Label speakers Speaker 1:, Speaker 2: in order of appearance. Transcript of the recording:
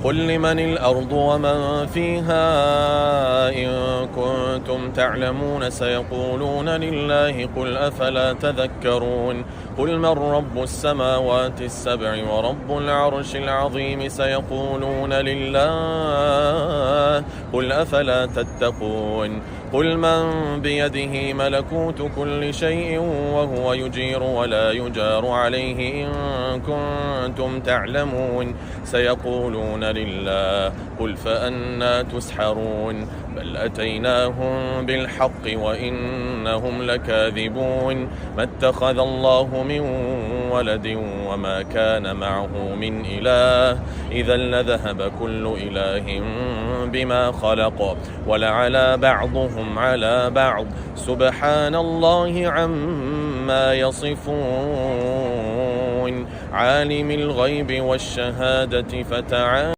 Speaker 1: قل لمن الأرض ومن فيها إن كنتم تعلمون سيقولون لله قل أفلا تذكرون قل من رب السماوات السبع ورب العرش العظيم سيقولون لله قل أفلا تتقون قل من بيده ملكوت كل شيء وهو يجير ولا يجار عليه إن كنتم تعلمون سيقولون لله قل فأنى تسحرون بل أتيناهم بالحق وإنهم لكاذبون ما اتخذ الله من ولد وما كان معه من إله إذا لذهب كل إله بما خلق ولعلى بعضهم على بعض سبحان الله عما يصفون عالم الغيب والشهادة فتعالى